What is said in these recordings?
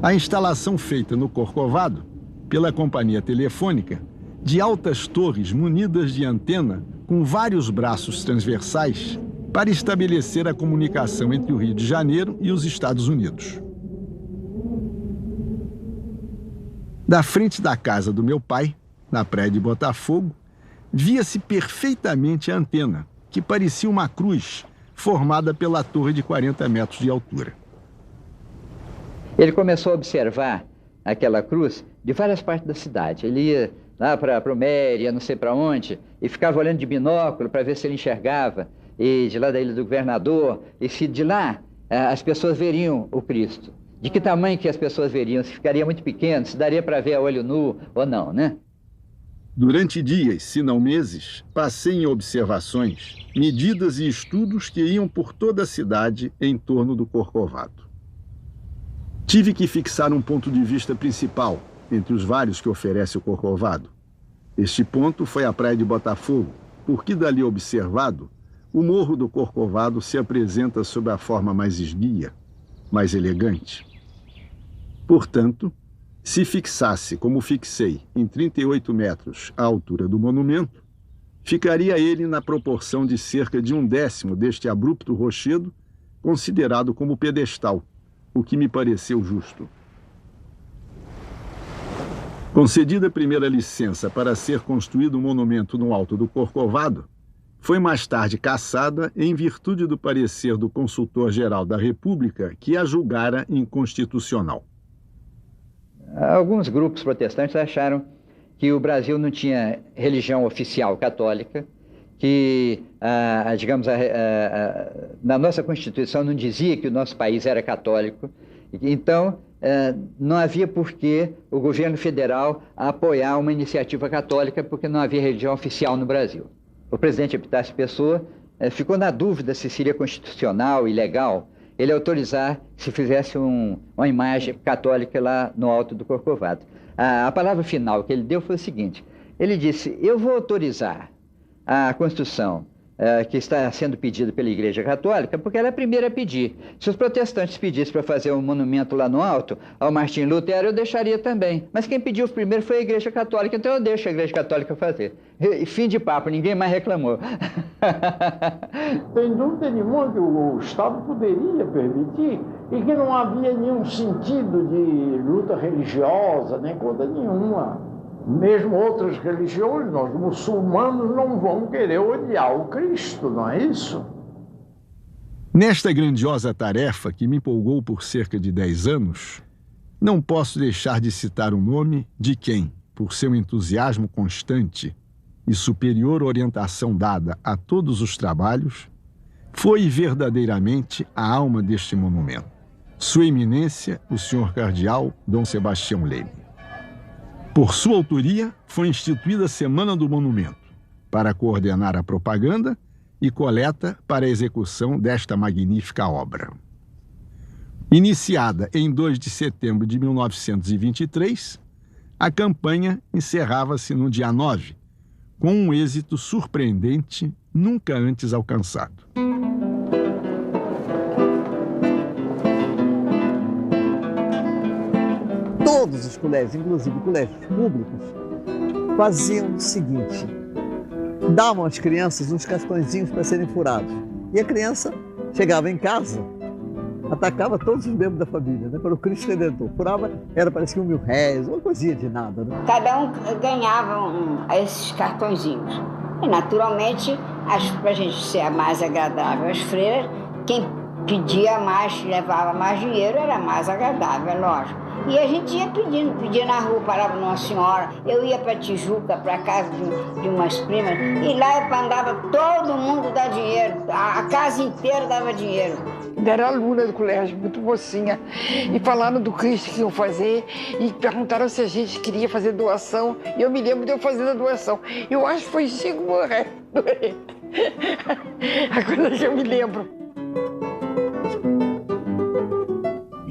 A instalação feita no Corcovado, pela companhia telefônica, de altas torres munidas de antena com vários braços transversais para estabelecer a comunicação entre o Rio de Janeiro e os Estados Unidos. Da frente da casa do meu pai, na praia de Botafogo, via-se perfeitamente a antena, que parecia uma cruz formada pela torre de 40 metros de altura. Ele começou a observar aquela cruz de várias partes da cidade. Ele ia lá para o Méria, não sei para onde, e ficava olhando de binóculo para ver se ele enxergava, e de lá da Ilha do Governador, e se de lá as pessoas veriam o Cristo. De que tamanho que as pessoas veriam, se ficaria muito pequeno, se daria para ver a olho nu ou não, né? Durante dias, se não meses, passei em observações, medidas e estudos que iam por toda a cidade em torno do Corcovado. Tive que fixar um ponto de vista principal, entre os vários que oferece o Corcovado. Este ponto foi a praia de Botafogo, porque dali observado, o morro do Corcovado se apresenta sob a forma mais esguia, mais elegante. Portanto, se fixasse, como fixei, em 38 metros a altura do monumento, ficaria ele na proporção de cerca de 1/10 deste abrupto rochedo, considerado como pedestal, o que me pareceu justo. Concedida a primeira licença para ser construído um monumento no alto do Corcovado, foi mais tarde cassada em virtude do parecer do Consultor-Geral da República, que a julgara inconstitucional. Alguns grupos protestantes acharam que o Brasil não tinha religião oficial católica, que, na nossa Constituição não dizia que o nosso país era católico, então não havia por que o governo federal apoiar uma iniciativa católica, porque não havia religião oficial no Brasil. O presidente Epitácio Pessoa ficou na dúvida se seria constitucional e legal ele autorizar se fizesse uma imagem católica lá no alto do Corcovado. A palavra final que ele deu foi o seguinte: ele disse, eu vou autorizar a construção que está sendo pedida pela Igreja Católica, porque ela é a primeira a pedir. Se os protestantes pedissem para fazer um monumento lá no alto, ao Martim Lutero, eu deixaria também. Mas quem pediu primeiro foi a Igreja Católica, então eu deixo a Igreja Católica fazer. Fim de papo, ninguém mais reclamou. Sem dúvida nenhuma que o Estado poderia permitir e que não havia nenhum sentido de luta religiosa, nem coisa nenhuma. Mesmo outras religiões, nós muçulmanos não vamos querer odiar o Cristo, não é isso? Nesta grandiosa tarefa, que me empolgou por cerca de 10 anos, não posso deixar de citar o nome de quem, por seu entusiasmo constante e superior orientação dada a todos os trabalhos, foi verdadeiramente a alma deste monumento. Sua Eminência, o Sr. Cardeal Dom Sebastião Leme. Por sua autoria, foi instituída a Semana do Monumento, para coordenar a propaganda e coleta para a execução desta magnífica obra. Iniciada em 2 de setembro de 1923, a campanha encerrava-se no dia 9, com um êxito surpreendente nunca antes alcançado. Todos os colégios, inclusive colégios públicos, faziam o seguinte: davam às crianças uns cartõezinhos para serem furados. E a criança chegava em casa, atacava todos os membros da família, né, para o Cristo Redentor. Furava, parecia R$1.000, uma coisinha de nada. Né? Cada um ganhava esses cartõezinhos. E, naturalmente, para a gente ser mais agradável às freiras, quem pedia mais, levava mais dinheiro, era mais agradável, é lógico. E a gente ia pedia na rua, parava numa senhora. Eu ia para Tijuca, para casa de umas primas, e lá eu andava, todo mundo dá dinheiro, a casa inteira dava dinheiro. Era aluna do colégio, muito mocinha, e falaram do Cristo que iam fazer, e perguntaram se a gente queria fazer doação, e eu me lembro de eu fazendo a doação. Eu acho que foi R$5.000. Agora que eu me lembro.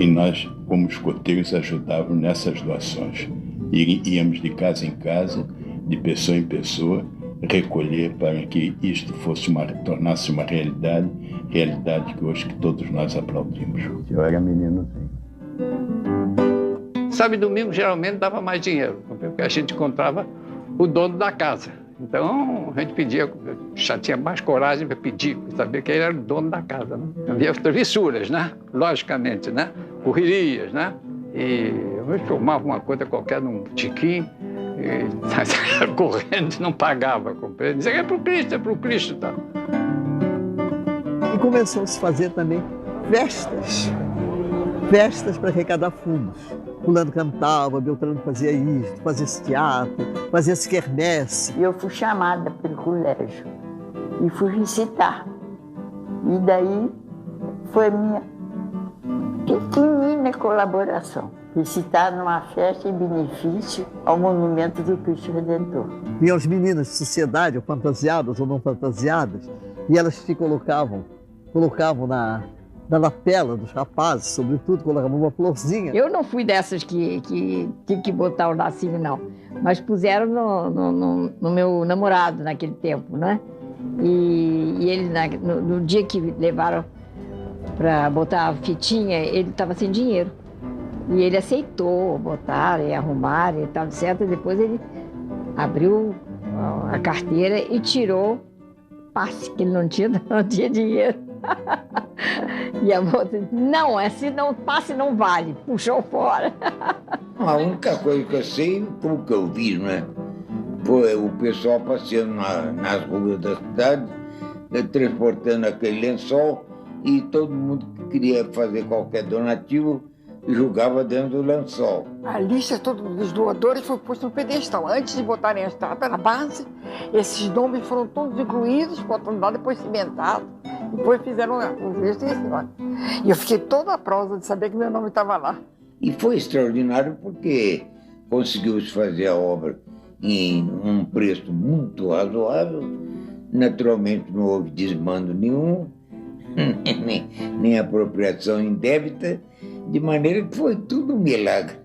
E nós, como escoteiros, ajudávamos nessas doações. Íamos de casa em casa, de pessoa em pessoa, recolher para que isto tornasse uma realidade que hoje que todos nós aplaudimos. Eu era meninozinho. Sábado e domingo geralmente dava mais dinheiro, porque a gente encontrava o dono da casa. Então a gente pedia, já tinha mais coragem para pedir, para saber que ele era o dono da casa, né? Havia travessuras, né? Logicamente, né? Correrias, né? E eu tomava uma coisa qualquer num tiquinho, e correndo, não pagava, compreende? Dizia que é para o Cristo, tá? E começou a se fazer também festas para arrecadar fundos. Fulano cantava, Beltrano fazia isso, fazia esse teatro, fazia esse quermesse. Eu fui chamada pelo colégio e fui recitar. E daí foi a minha pequenina colaboração. Recitar numa festa em benefício ao monumento do Cristo Redentor. Vinham as meninas de sociedade, ou fantasiadas ou não fantasiadas, e elas se colocavam na lapela dos rapazes, sobretudo, colocavam uma florzinha. Eu não fui dessas que tive que botar o lacinho, não. Mas puseram no meu namorado naquele tempo, né? E ele, no dia que levaram para botar a fitinha, ele estava sem dinheiro. E ele aceitou botar e arrumar e tal, certo? E depois ele abriu a carteira e tirou passe, que ele não tinha dinheiro. E a moça disse, não, se não passe não vale, puxou fora. A única coisa que eu sei, pelo que eu vi, né? Foi o pessoal passeando nas ruas da cidade, transportando aquele lençol, e todo mundo que queria fazer qualquer donativo jogava dentro do lençol. A lista toda dos doadores foi posta no pedestal. Antes de botarem a estátua na base, esses nomes foram todos incluídos, botaram lá, depois cimentados. Depois fizeram o gesto em cima. E eu fiquei toda a prosa de saber que meu nome estava lá. E foi extraordinário porque conseguiu-se fazer a obra em um preço muito razoável. Naturalmente não houve desmando nenhum, nem apropriação indébita, de maneira que foi tudo um milagre.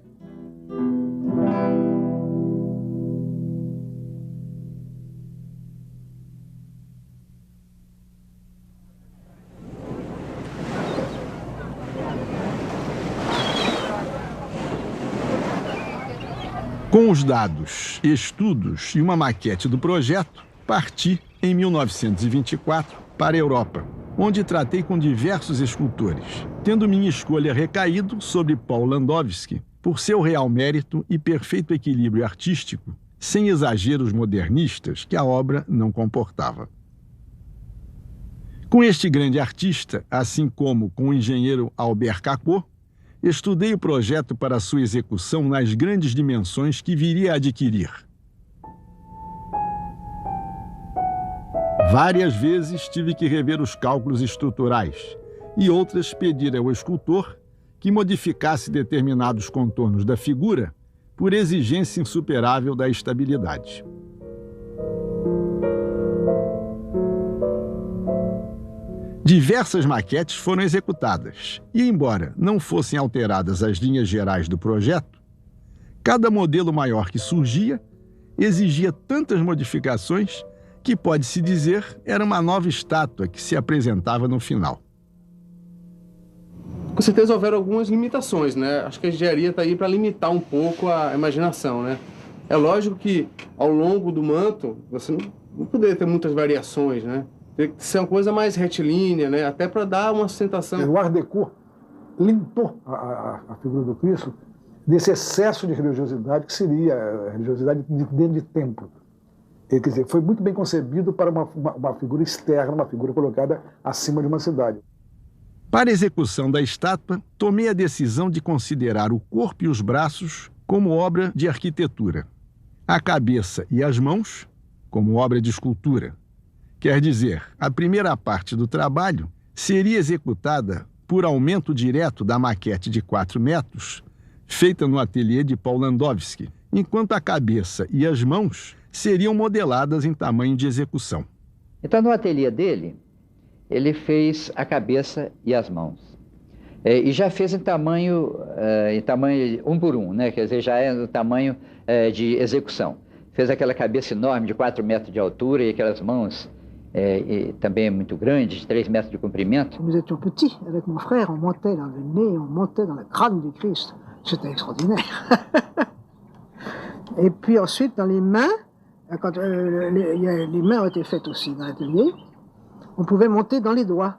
Com os dados, estudos e uma maquete do projeto, parti em 1924 para a Europa, onde tratei com diversos escultores, tendo minha escolha recaído sobre Paul Landowski por seu real mérito e perfeito equilíbrio artístico, sem exageros modernistas que a obra não comportava. Com este grande artista, assim como com o engenheiro Albert Cacot, estudei o projeto para sua execução nas grandes dimensões que viria a adquirir. Várias vezes tive que rever os cálculos estruturais e outras pedir ao escultor que modificasse determinados contornos da figura por exigência insuperável da estabilidade. Diversas maquetes foram executadas e, embora não fossem alteradas as linhas gerais do projeto, cada modelo maior que surgia exigia tantas modificações que, pode-se dizer, era uma nova estátua que se apresentava no final. Com certeza houveram algumas limitações, né? Acho que a engenharia está aí para limitar um pouco a imaginação, né? É lógico que, ao longo do manto, você não poderia ter muitas variações, né? Tem que ser uma coisa mais retilínea, né? Até para dar uma sustentação. O Art Deco limpou a figura do Cristo desse excesso de religiosidade que seria a religiosidade dentro de templo. Quer dizer, foi muito bem concebido para uma figura externa, uma figura colocada acima de uma cidade. Para a execução da estátua, tomei a decisão de considerar o corpo e os braços como obra de arquitetura, a cabeça e as mãos como obra de escultura. Quer dizer, a primeira parte do trabalho seria executada por aumento direto da maquete de 4 metros, feita no ateliê de Paul Landowski, enquanto a cabeça e as mãos seriam modeladas em tamanho de execução. Então, no ateliê dele, ele fez a cabeça e as mãos. E já fez em tamanho 1 por 1, né? Quer dizer, já é no tamanho de execução. Fez aquela cabeça enorme de 4 metros de altura e aquelas mãos também muito grandes, de 3 metros de comprimento. Nous étions petits, avec mon frère, on montait dans le nez, on montait dans le crâne du Christ. C'était extraordinaire. Et puis ensuite, dans les mains, quand les mains ont été faites aussi dans l'atelier, on pouvait monter dans les doigts.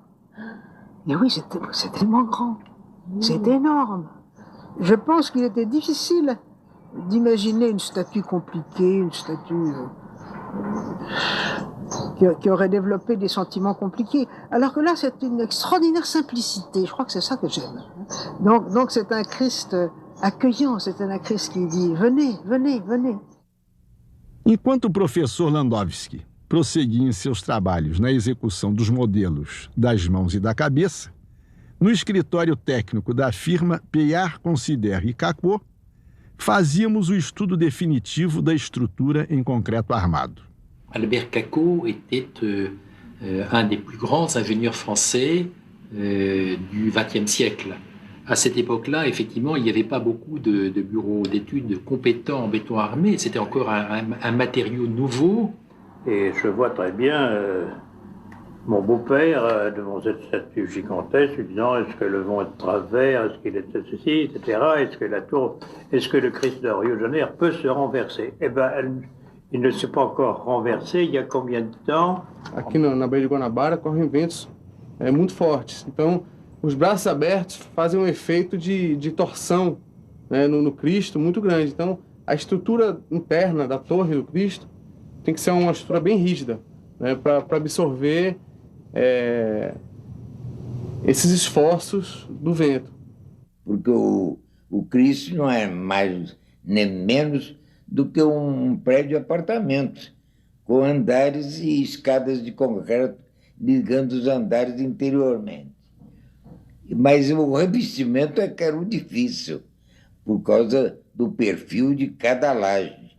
Et oui, c'est tellement grand, c'est énorme. Je pense qu'il était difficile d'imaginer une statue compliquée, une statue qui aurait développé des sentiments compliqués. Alors que là, c'est une extraordinaire simplicité. Je crois que c'est ça que j'aime. Donc c'est un Christ accueillant, c'est un Christ qui dit « Venez, venez, venez ». Enquanto o professor Landowski prosseguia em seus trabalhos na execução dos modelos das mãos e da cabeça, no escritório técnico da firma Peyard, Considère e Cacot, fazíamos o estudo definitivo da estrutura em concreto armado. Albert Cacot était un des plus grands ingénieurs français du XXe siècle. À cette époque-là, effectivement, il n'y avait pas beaucoup de bureaux d'études compétents en béton armé. C'était encore un matériau nouveau. Et je vois très bien mon beau-père devant cette statue gigantesque, lui disant est-ce que le vent est de travers, est-ce qu'il est de ceci, etc. Est-ce que le Christ de Rio de Janeiro peut se renverser? Eh bien, il ne s'est pas encore renversé. Il y a combien de temps? Aqui na Baía de Guanabara correm ventos muito fortes. Então, os braços abertos fazem um efeito de torção, né, no Cristo muito grande. Então, a estrutura interna da torre do Cristo tem que ser uma estrutura bem rígida, né, para absorver esses esforços do vento. Porque o Cristo não é mais nem menos do que um prédio de apartamentos, com andares e escadas de concreto ligando os andares interiormente. Mas o revestimento é que era o difícil, por causa do perfil de cada laje.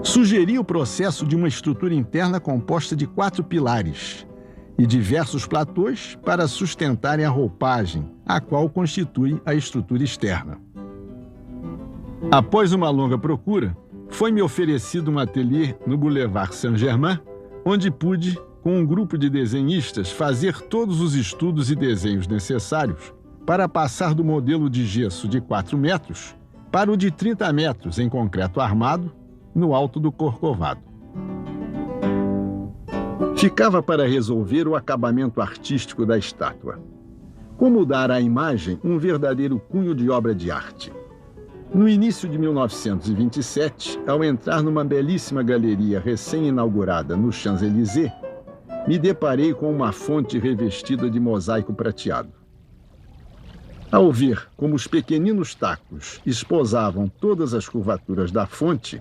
Sugeri o processo de uma estrutura interna composta de 4 pilares e diversos platôs para sustentarem a roupagem, a qual constitui a estrutura externa. Após uma longa procura, foi-me oferecido um ateliê no Boulevard Saint-Germain, onde pude, com um grupo de desenhistas, fazer todos os estudos e desenhos necessários para passar do modelo de gesso de 4 metros para o de 30 metros em concreto armado, no alto do Corcovado. Ficava para resolver o acabamento artístico da estátua. Como dar à imagem um verdadeiro cunho de obra de arte. No início de 1927, ao entrar numa belíssima galeria recém-inaugurada no Champs-Élysées, me deparei com uma fonte revestida de mosaico prateado. Ao ver como os pequeninos tacos esposavam todas as curvaturas da fonte,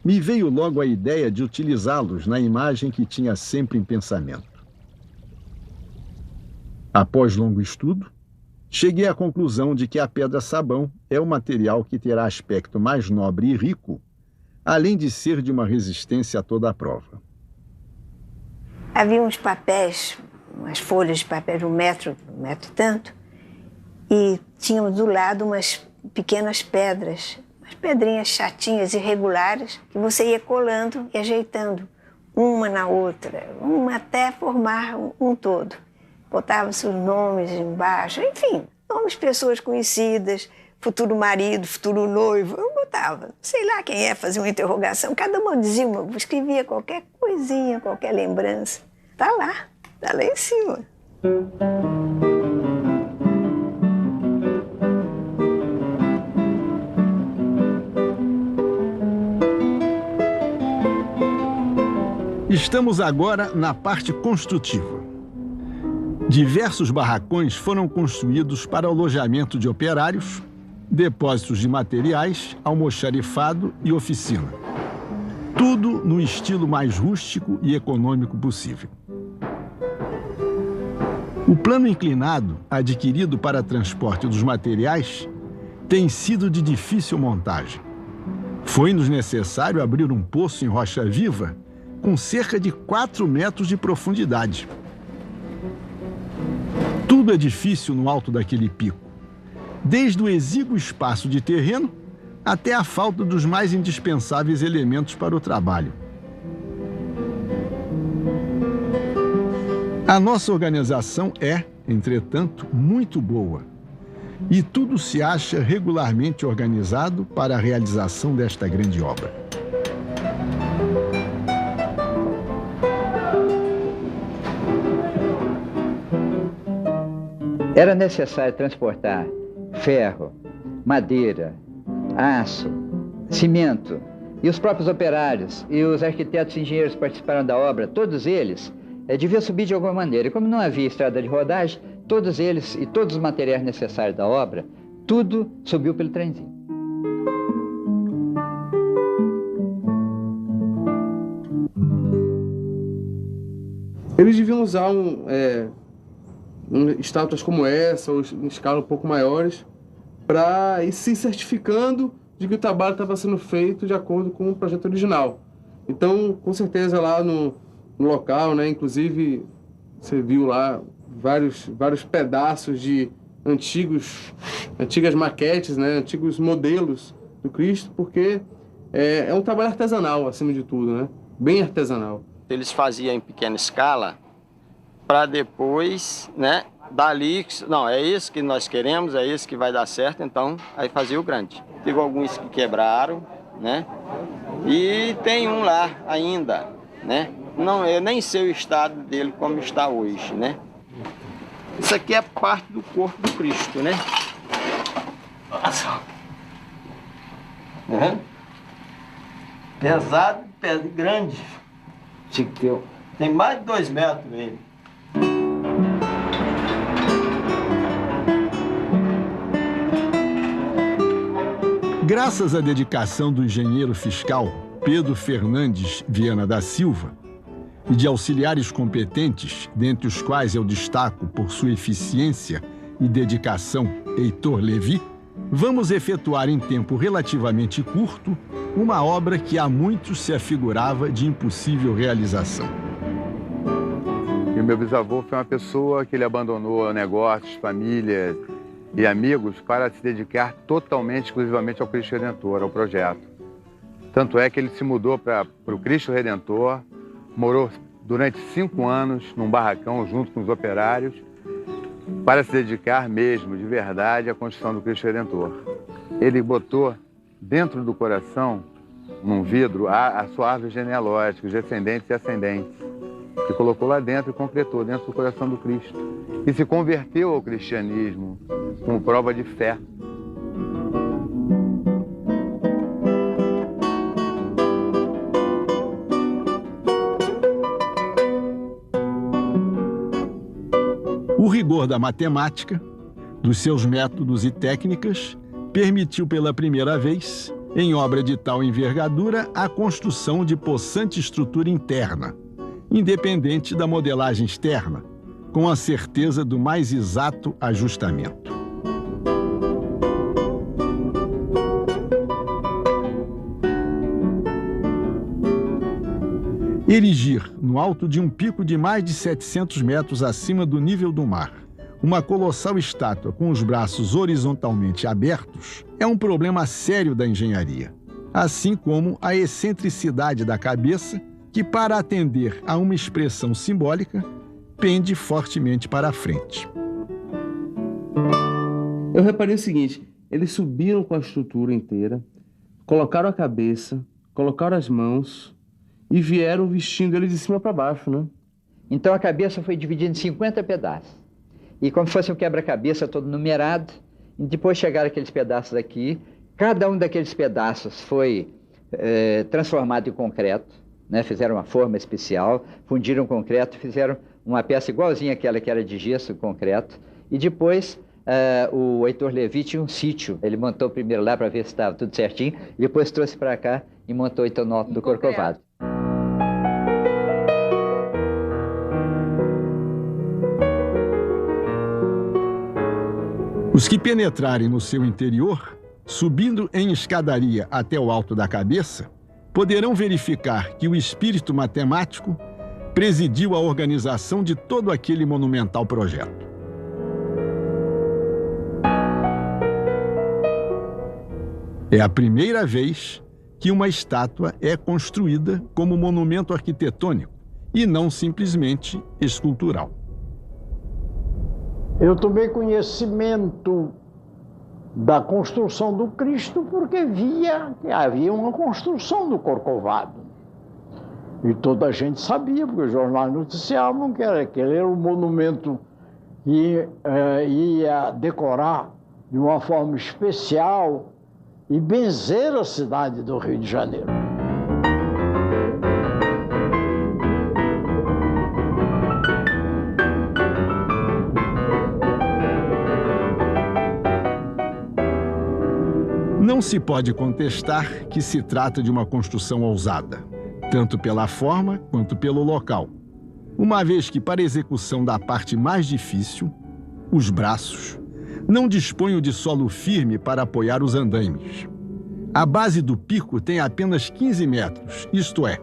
me veio logo a ideia de utilizá-los na imagem que tinha sempre em pensamento. Após longo estudo, cheguei à conclusão de que a pedra-sabão é o material que terá aspecto mais nobre e rico, além de ser de uma resistência a toda a prova. Havia uns papéis, umas folhas de papel de um metro e tanto, e tínhamos do lado umas pequenas pedras, umas pedrinhas chatinhas, irregulares, que você ia colando e ajeitando uma na outra, uma até formar um todo. Botava-se os nomes embaixo, enfim, nomes de pessoas conhecidas, futuro marido, futuro noivo, eu botava. Sei lá quem é, fazia uma interrogação, cada uma dizia escrevia qualquer coisinha, qualquer lembrança. Tá lá em cima. Estamos agora na parte construtiva. Diversos barracões foram construídos para alojamento de operários, depósitos de materiais, almoxarifado e oficina. Tudo no estilo mais rústico e econômico possível. O plano inclinado, adquirido para transporte dos materiais, tem sido de difícil montagem. Foi-nos necessário abrir um poço em rocha viva com cerca de 4 metros de profundidade. Tudo é difícil no alto daquele pico, desde o exíguo espaço de terreno até a falta dos mais indispensáveis elementos para o trabalho. A nossa organização é, entretanto, muito boa. E tudo se acha regularmente organizado para a realização desta grande obra. Era necessário transportar ferro, madeira, aço, cimento, e os próprios operários e os arquitetos e engenheiros que participaram da obra, todos eles, deviam subir de alguma maneira. E como não havia estrada de rodagem, todos eles e todos os materiais necessários da obra, tudo subiu pelo trenzinho. Eles deviam usar estátuas como essa, ou em escala um pouco maiores, para ir se certificando de que o trabalho estava sendo feito de acordo com o projeto original. Então, com certeza, lá no local, né, inclusive, você viu lá vários pedaços de antigas maquetes, né, antigos modelos do Cristo, porque é um trabalho artesanal, acima de tudo, né, bem artesanal. Eles faziam em pequena escala para depois, né, dali, não, é isso que nós queremos, é isso que vai dar certo, então aí fazia o grande. Teve alguns que quebraram, né, e tem um lá ainda, né, não, eu nem sei o estado dele como está hoje, né. Isso aqui é parte do corpo do Cristo, né. Nossa. Uhum. Pesado, grande. Tem mais de 2 metros ele. Graças à dedicação do engenheiro fiscal Pedro Fernandes Viana da Silva e de auxiliares competentes, dentre os quais eu destaco por sua eficiência e dedicação Heitor Levi, vamos efetuar em tempo relativamente curto uma obra que a muitos se afigurava de impossível realização. E o meu bisavô foi uma pessoa que ele abandonou negócios, família e amigos para se dedicar totalmente, exclusivamente ao Cristo Redentor, ao projeto. Tanto é que ele se mudou para o Cristo Redentor, morou durante 5 anos num barracão junto com os operários, para se dedicar mesmo, de verdade, à construção do Cristo Redentor. Ele botou dentro do coração, num vidro, a sua árvore genealógica, os descendentes e ascendentes, que colocou lá dentro e concretou dentro do coração do Cristo. E se converteu ao cristianismo como prova de fé. O rigor da matemática, dos seus métodos e técnicas, permitiu pela primeira vez, em obra de tal envergadura, a construção de possante estrutura interna, independente da modelagem externa, com a certeza do mais exato ajustamento. Erigir, no alto de um pico de mais de 700 metros acima do nível do mar, uma colossal estátua com os braços horizontalmente abertos é um problema sério da engenharia, assim como a excentricidade da cabeça, que, para atender a uma expressão simbólica, pende fortemente para a frente. Eu reparei o seguinte, eles subiram com a estrutura inteira, colocaram a cabeça, colocaram as mãos e vieram vestindo ele de cima para baixo, né? Então a cabeça foi dividida em 50 pedaços. E como fosse um quebra-cabeça todo numerado, e depois chegaram aqueles pedaços aqui, cada um daqueles pedaços foi transformado em concreto, né? Fizeram uma forma especial, fundiram concreto, fizeram uma peça igualzinha àquela que era de gesso concreto, e depois o Heitor Levi tinha um sítio, ele montou primeiro lá para ver se estava tudo certinho, e depois trouxe para cá e montou então no Alto do Corcovado. Os que penetrarem no seu interior, subindo em escadaria até o alto da cabeça, poderão verificar que o espírito matemático presidiu a organização de todo aquele monumental projeto. É a primeira vez que uma estátua é construída como monumento arquitetônico e não simplesmente escultural. Eu tomei conhecimento da construção do Cristo porque via que havia uma construção do Corcovado. E toda a gente sabia, porque os jornais noticiavam que aquele era um monumento que ia decorar de uma forma especial e benzer a cidade do Rio de Janeiro. Não se pode contestar que se trata de uma construção ousada, tanto pela forma quanto pelo local, uma vez que, para a execução da parte mais difícil, os braços, não dispunham de solo firme para apoiar os andaimes. A base do pico tem apenas 15 metros, isto é,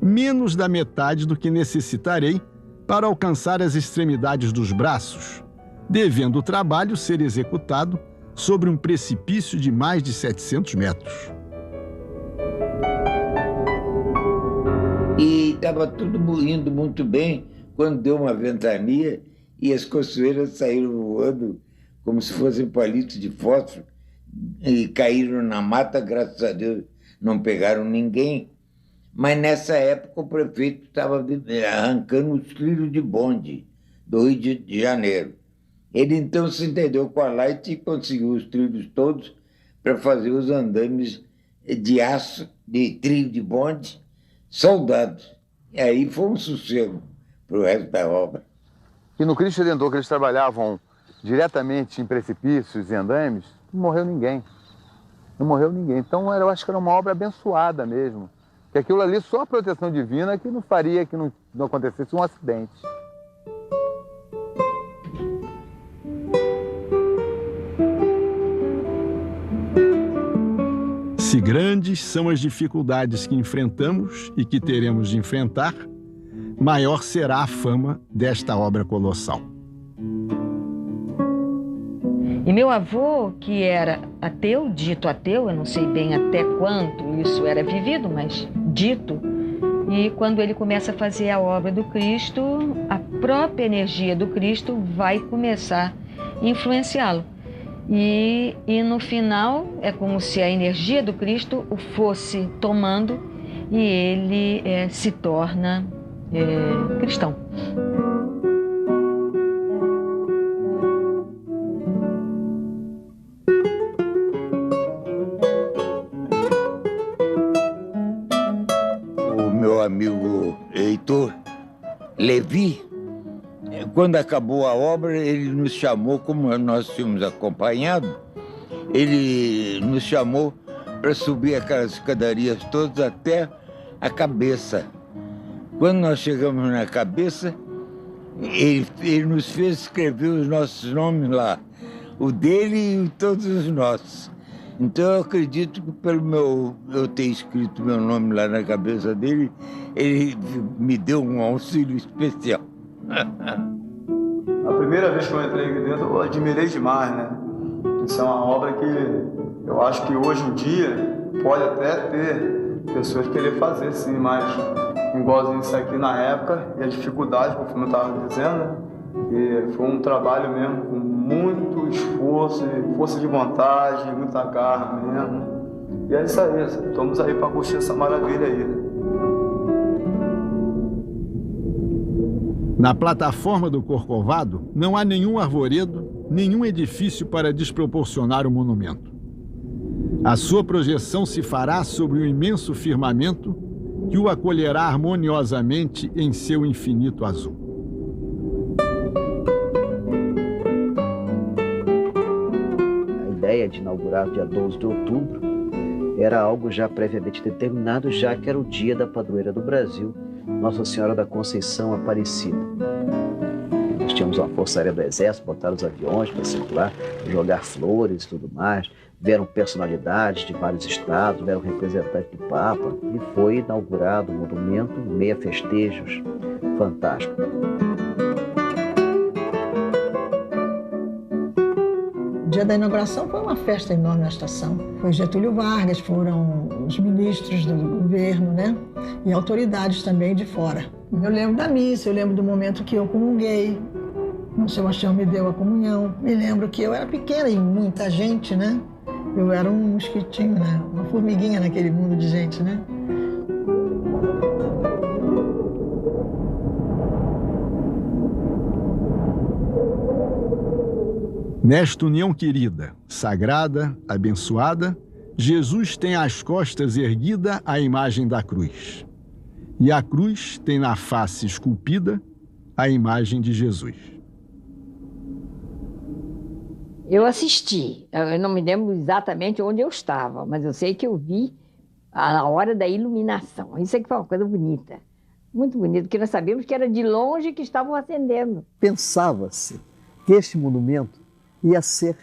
menos da metade do que necessitarei para alcançar as extremidades dos braços, devendo o trabalho ser executado sobre um precipício de mais de 700 metros. E estava tudo indo muito bem quando deu uma ventania e as costureiras saíram voando como se fossem palitos de fósforo e caíram na mata, graças a Deus não pegaram ninguém. Mas nessa época o prefeito estava arrancando os trilhos de bonde do Rio de Janeiro. Ele então se entendeu com a Light e conseguiu os trilhos todos para fazer os andames de aço, de trilho de bonde, soldados. E aí foi um sossego para o resto da obra. E no Cristo Redentor, que eles trabalhavam diretamente em precipícios e andames, não morreu ninguém. Não morreu ninguém. Então eu acho que era uma obra abençoada mesmo. Que aquilo ali, só a proteção divina que não faria que não acontecesse um acidente. Se grandes são as dificuldades que enfrentamos e que teremos de enfrentar, maior será a fama desta obra colossal. E meu avô, que era ateu, dito ateu, eu não sei bem até quanto isso era vivido, mas dito, e quando ele começa a fazer a obra do Cristo, a própria energia do Cristo vai começar a influenciá-lo. E no final é como se a energia do Cristo o fosse tomando e ele se torna cristão. O meu amigo Heitor Levi, quando acabou a obra, ele nos chamou, como nós tínhamos acompanhado, ele nos chamou para subir aquelas escadarias todas até a cabeça. Quando nós chegamos na cabeça, ele nos fez escrever os nossos nomes lá, o dele e todos os nossos. Então eu acredito que pelo eu ter escrito meu nome lá na cabeça dele, ele me deu um auxílio especial. A primeira vez que eu entrei aqui dentro, eu admirei demais, né? Isso é uma obra que eu acho que hoje em dia pode até ter pessoas querer fazer, sim, mas igualzinho isso aqui na época, e a dificuldade, como eu estava dizendo, né? E foi um trabalho mesmo com muito esforço, força de vontade, muita garra mesmo. E é isso aí, estamos aí para curtir essa maravilha aí, né? Na plataforma do Corcovado não há nenhum arvoredo, nenhum edifício para desproporcionar o monumento. A sua projeção se fará sobre o imenso firmamento que o acolherá harmoniosamente em seu infinito azul. A ideia de inaugurar dia 12 de outubro era algo já previamente determinado, já que era o dia da padroeira do Brasil, Nossa Senhora da Conceição Aparecida. Nós tínhamos uma força aérea do Exército, botaram os aviões para circular, jogar flores e tudo mais. Vieram personalidades de vários estados, vieram representantes do Papa e foi inaugurado o monumento, meia festejos, fantástico. O dia da inauguração foi uma festa enorme na estação. Foi Getúlio Vargas, foram os ministros do governo, né? E autoridades também de fora. Eu lembro da missa, eu lembro do momento que eu comunguei. O Sebastião me deu a comunhão. Me lembro que eu era pequena e muita gente, né? Eu era um mosquitinho, né? Uma formiguinha naquele mundo de gente, né? Nesta união querida, sagrada, abençoada, Jesus tem às costas erguida a imagem da cruz. E a cruz tem na face esculpida a imagem de Jesus. Eu assisti, eu não me lembro exatamente onde eu estava, mas eu sei que eu vi a hora da iluminação. Isso é que foi uma coisa bonita, muito bonita, porque nós sabíamos que era de longe que estavam acendendo. Pensava-se que este monumento ia ser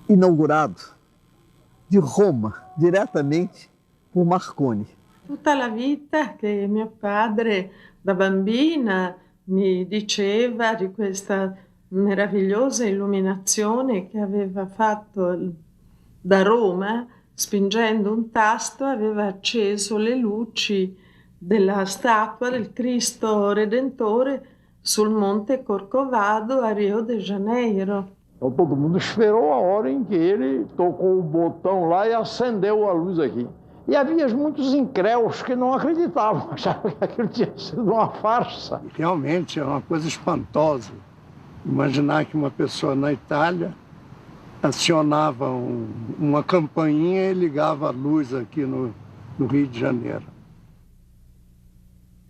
inaugurado de Roma, diretamente por Marconi. Tutta la vita che mio padre, da bambina, mi diceva di questa meravigliosa illuminazione che aveva fatto da Roma, spingendo un tasto aveva acceso le luci della statua del Cristo Redentore sul Monte Corcovado, a Rio de Janeiro. Então todo mundo esperou a hora em que ele tocou o botão lá e acendeu a luz aqui. E havia muitos incrédulos que não acreditavam, achavam que aquilo tinha sido uma farsa. Realmente é uma coisa espantosa. Imaginar que uma pessoa na Itália acionava uma campainha e ligava a luz aqui no Rio de Janeiro.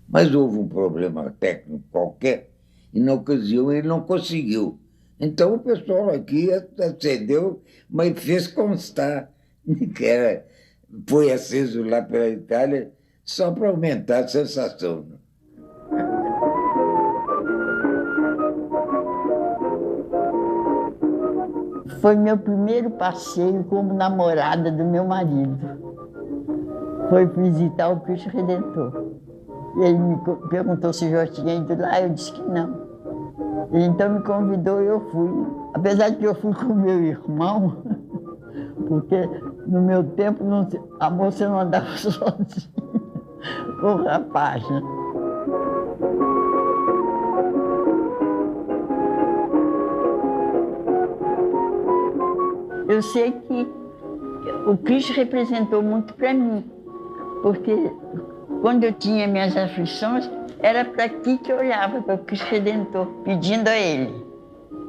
Mas houve um problema técnico qualquer e na ocasião ele não conseguiu. Então o pessoal aqui acendeu, mas fez constar que foi aceso lá pela Itália só para aumentar a sensação. Foi meu primeiro passeio como namorada do meu marido. Foi visitar o Cristo Redentor. Ele me perguntou se eu já tinha ido lá, eu disse que não. Ele então me convidou e eu fui. Apesar de que eu fui com meu irmão, porque no meu tempo a moça não andava sozinha, o rapaz, né? Eu sei que o Cristo representou muito para mim, porque quando eu tinha minhas aflições, era para aqui que eu olhava, para o Cristo Redentor, pedindo a Ele.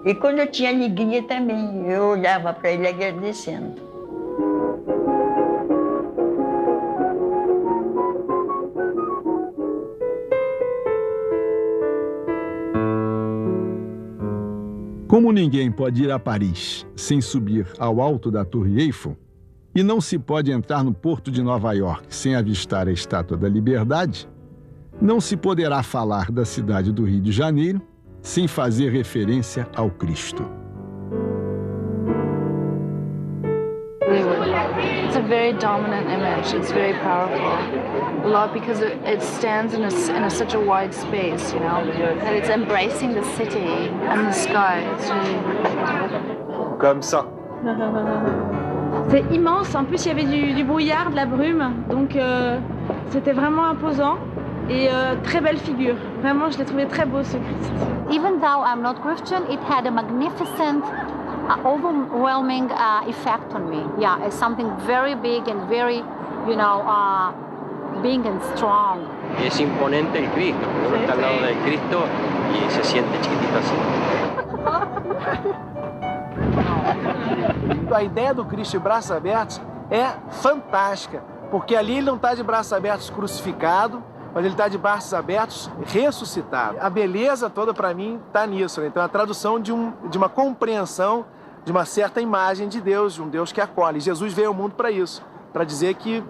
E quando eu tinha alegria também, eu olhava para Ele agradecendo. Como ninguém pode ir a Paris sem subir ao alto da Torre Eiffel, e não se pode entrar no porto de Nova York sem avistar a Estátua da Liberdade, não se poderá falar da cidade do Rio de Janeiro sem fazer referência ao Cristo. It's a very dominant image. It's very powerful. A lot because it stands in such a wide space, you know. And it's embracing the city and the sky. It's really... Comme ça. C'est immense. En plus, il y avait du brouillard, de la brume, donc c'était vraiment imposant. Et très belle figure. Vraiment, je l'ai trouvé très beau, ce Christ. Even though I'm not Christian, it had a magnificent, overwhelming effect on me. Yeah, it's something very big and very, you know, big and strong. Es imponente el Cristo, uno está al lado del Cristo y se siente chiquitito así. A ideia do Cristo de braços abertos é fantástica, porque ali ele não está de braços abertos crucificado, mas ele está de braços abertos ressuscitado. A beleza toda, para mim, está nisso, né? Então, a tradução de uma compreensão de uma certa imagem de Deus, de um Deus que acolhe. Jesus veio ao mundo para isso, para dizer que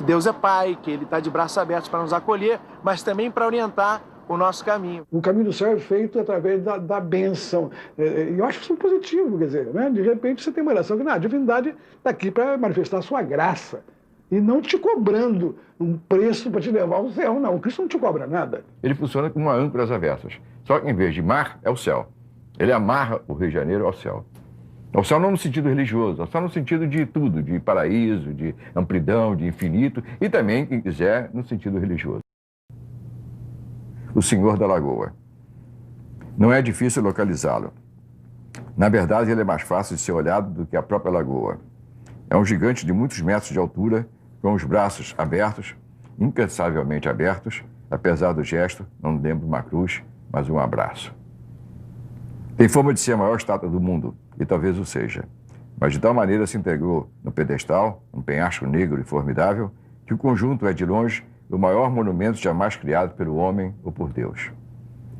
Deus é Pai, que Ele está de braços abertos para nos acolher, mas também para orientar o nosso caminho. O caminho do céu é feito através da bênção. E eu acho isso positivo, quer dizer, né? De repente você tem uma relação que a divindade está aqui para manifestar a sua graça. E não te cobrando um preço para te levar ao céu, não. O Cristo não te cobra nada. Ele funciona como uma âncoras avessas. Só que em vez de mar, é o céu. Ele amarra o Rio de Janeiro ao céu. Ao céu não no sentido religioso, ao céu no sentido de tudo, de paraíso, de amplidão, de infinito, e também, quem quiser, no sentido religioso. O Senhor da Lagoa. Não é difícil localizá-lo. Na verdade, ele é mais fácil de ser olhado do que a própria lagoa. É um gigante de muitos metros de altura, com os braços abertos, incansavelmente abertos, apesar do gesto, não lembro uma cruz, mas um abraço. Tem fama de ser a maior estátua do mundo, e talvez o seja, mas de tal maneira se integrou no pedestal, um penhasco negro e formidável, que o conjunto é, de longe, o maior monumento jamais criado pelo homem ou por Deus.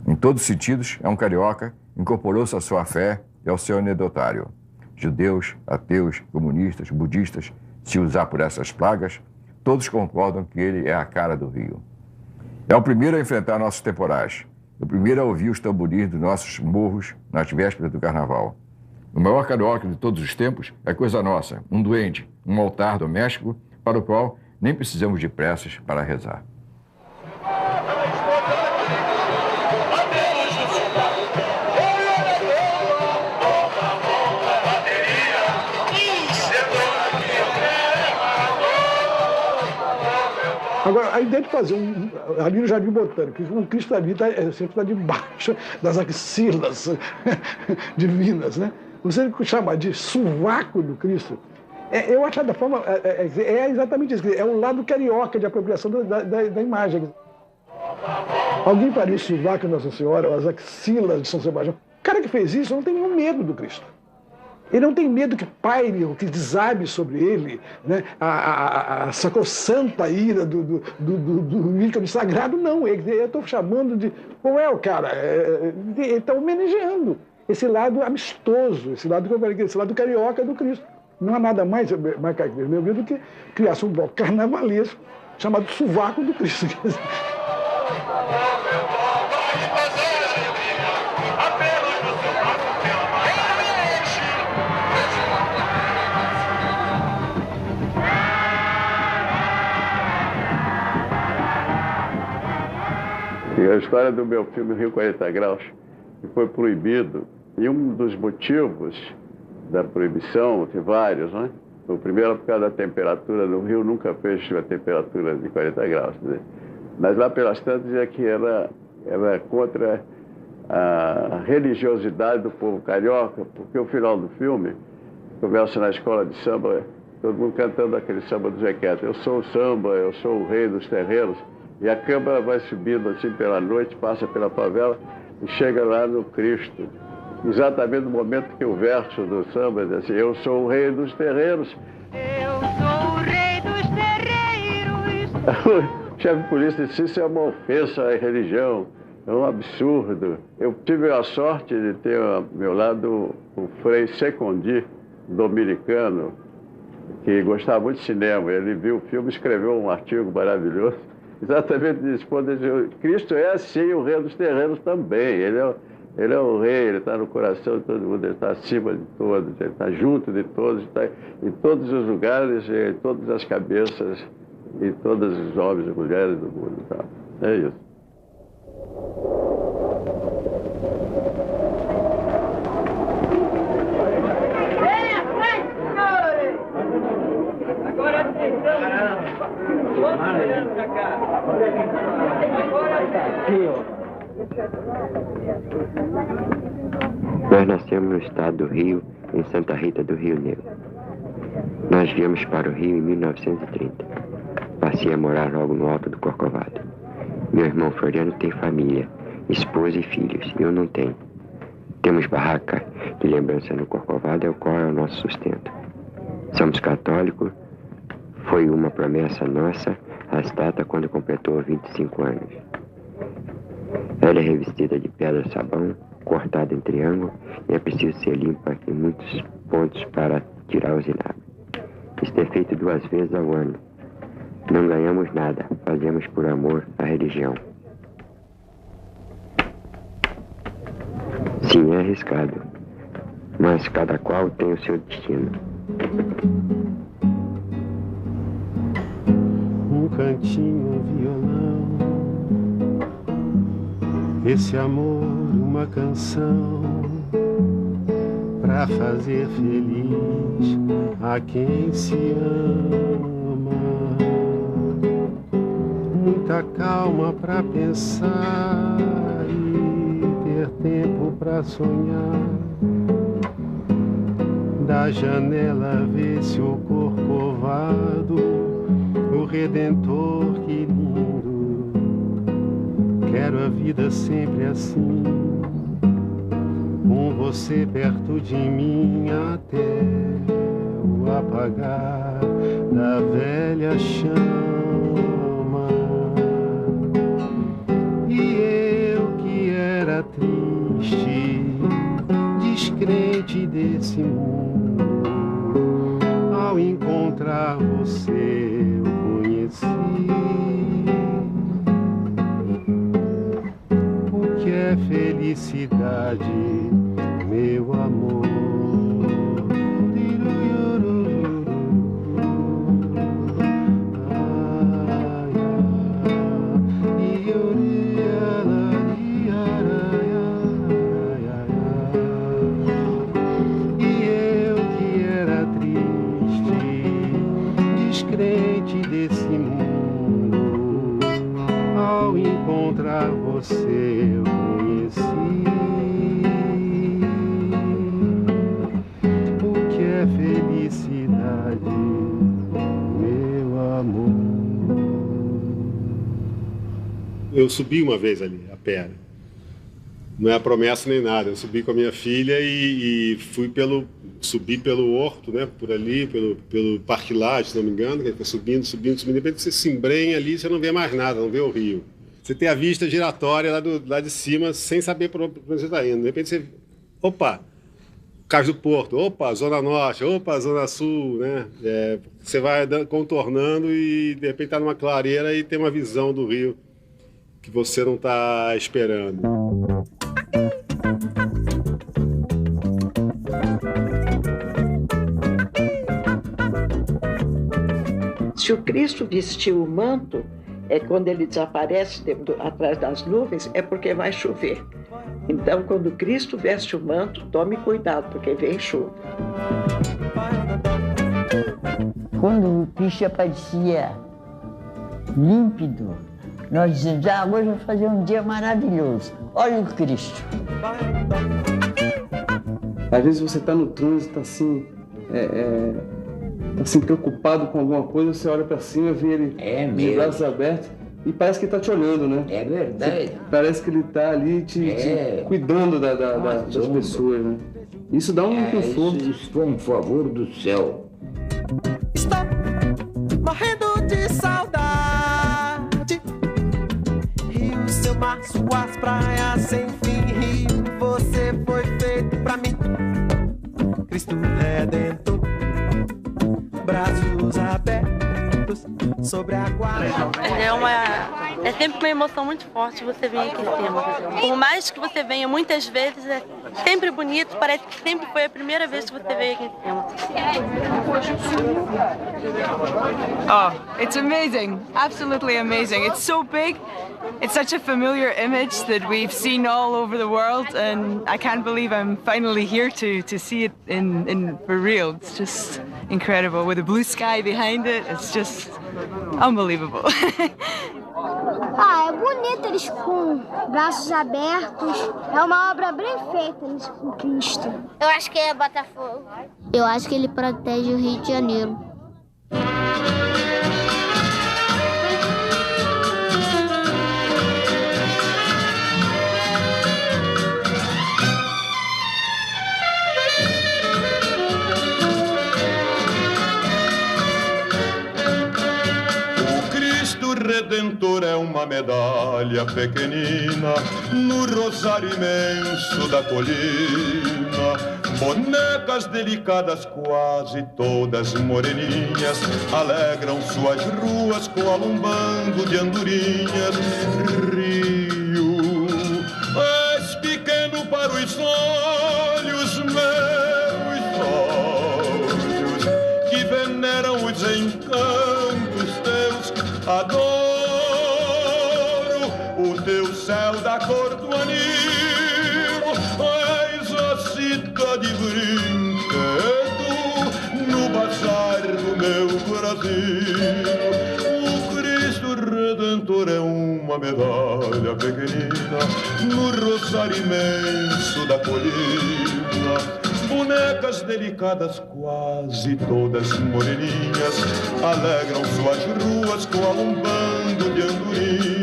Em todos os sentidos, é um carioca, incorporou-se à sua fé e ao seu anedotário. Judeus, ateus, comunistas, budistas, se usar por essas plagas, todos concordam que ele é a cara do Rio. É o primeiro a enfrentar nossos temporais, o primeiro a ouvir os tamborins dos nossos morros nas vésperas do carnaval. O maior carioca de todos os tempos é coisa nossa, um duende, um altar doméstico para o qual nem precisamos de preces para rezar. Agora, a ideia de fazer ali no Jardim Botânico, um Cristo ali sempre está debaixo das axilas divinas, né? Você chamar de sovaco do Cristo, eu acho que da forma, é exatamente isso, é o lado carioca de apropriação da imagem. Alguém faria o sovaco de Nossa Senhora, ou as axilas de São Sebastião. O cara que fez isso não tem nenhum medo do Cristo. Ele não tem medo que paire ou que desabe sobre ele, né, a sacrossanta ira do ícone sagrado, não. Eu estou chamando de... Qual é o cara? Ele está homenageando esse lado amistoso, esse lado carioca do Cristo. Não há nada mais carioca do que criar-se um bloco carnavalesco chamado Sovaco do Cristo. A história do meu filme Rio 40 Graus, que foi proibido, e um dos motivos da proibição, tem vários, né? O primeiro, por causa da temperatura no Rio, nunca fez a temperatura de 40 graus. Né? Mas lá pelas tantas é que era contra a religiosidade do povo carioca, porque o final do filme começa na escola de samba, todo mundo cantando aquele samba do Zequete. Eu sou o samba, eu sou o rei dos terreiros. E a câmara vai subindo assim pela noite, passa pela favela e chega lá no Cristo. Exatamente no momento que o verso do samba diz assim, eu sou o rei dos terreiros. Eu sou o rei dos terreiros. O chefe de polícia disse, isso é uma ofensa à religião, é um absurdo. Eu tive a sorte de ter ao meu lado o Frei Secondi, dominicano, que gostava muito de cinema. Ele viu o filme e escreveu um artigo maravilhoso. Exatamente isso. Cristo é assim, o rei dos terrenos também. Ele é o rei, ele está no coração de todo mundo, ele está acima de todos, ele está junto de todos, está em todos os lugares, em todas as cabeças, em todos os homens e mulheres do mundo. Tá? É isso. Nós nascemos no estado do Rio, em Santa Rita do Rio Negro. Nós viemos para o Rio em 1930. Passei a morar logo no Alto do Corcovado. Meu irmão Floriano tem família, esposa e filhos, eu não tenho. Temos barraca de lembrança no Corcovado, é o qual é o nosso sustento. Somos católicos, foi uma promessa nossa, a estátua quando completou 25 anos. Ela é revestida de pedra-sabão, cortada em triângulo, e é preciso ser limpa em muitos pontos para tirar os inaptos. Isto é feito 2 vezes ao ano. Não ganhamos nada, fazemos por amor à religião. Sim, é arriscado, mas cada qual tem o seu destino. Um cantinho, um violão, esse amor, uma canção, pra fazer feliz a quem se ama. Muita calma pra pensar e ter tempo pra sonhar. Da janela vê-se o Corcovado, o Redentor, que lindo. Quero a vida sempre assim, com você perto de mim até o apagar da velha chama. E eu que era triste, descrente desse mundo, ao encontrar você eu conheci o que é felicidade, meu amor. E eu que era triste, descrente desse mundo, ao encontrar você eu conheci o que é felicidade, meu amor. Eu subi uma vez ali, a pé. Não é a promessa nem nada. Eu subi com a minha filha e subi pelo horto, né? Por ali, pelo Parque Lage, se não me engano, que foi subindo. De repente você se embrenha ali, você não vê mais nada, não vê o rio. Você tem a vista giratória lá de cima, sem saber para onde você está indo. De repente você, opa, Cais do Porto, opa, Zona Norte, opa, Zona Sul, né? Você vai contornando e de repente está numa clareira e tem uma visão do rio que você não está esperando. Se o Cristo vestiu o manto, quando ele desaparece atrás das nuvens, é porque vai chover. Então, quando Cristo veste o manto, tome cuidado, porque vem chuva. Quando o Cristo aparecia límpido, nós dizíamos, hoje vai fazer um dia maravilhoso. Olha o Cristo. Às vezes você está no trânsito assim, assim, preocupado com alguma coisa, você olha para cima, vê ele de braços abertos e parece que ele está te olhando, né? É verdade. Parece que ele está ali te cuidando das pessoas, né? Isso dá um conforto. Isso foi um favor do céu. Estou morrendo de saudade. Rio, seu mar, suas praias sem fim. Rio, você foi feito pra mim. Cristo Redentor, braços abertos sobre a guarda. É sempre uma emoção muito forte você vir aqui em cima. Por mais que você venha muitas vezes, é sempre bonito, parece que sempre foi a primeira vez que você veio aqui em cima. Oh, it's amazing, absolutely amazing. It's so big, it's such a familiar image that we've seen all over the world, and I can't believe I'm finally here to see it in for real. It's just incredible with the blue sky behind it. It's just unbelievable. É bonito eles com braços abertos. É uma obra bem feita eles com Cristo. Eu acho que é Botafogo. Eu acho que ele protege o Rio de Janeiro. Redentor é uma medalha pequenina no rosário imenso da colina. Bonecas delicadas, quase todas moreninhas, alegram suas ruas com alumbango de andorinhas. Rio, és pequeno para os olhos, meus olhos, que veneram os encantos teus. Adoro o teu céu da cor do anil, és a cidade brilho. Brasil. O Cristo Redentor é uma medalha pequenina no rosário imenso da colina. Bonecas delicadas, quase todas moreninhas, alegram suas ruas com um bando de andorinhas.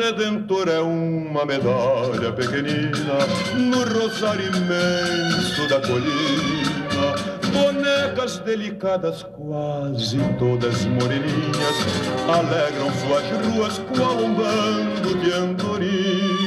Redentor é uma medalha pequenina no rosário imenso da colina. Bonecas delicadas, quase todas moreninhas, alegram suas ruas com um bando de andorinhas.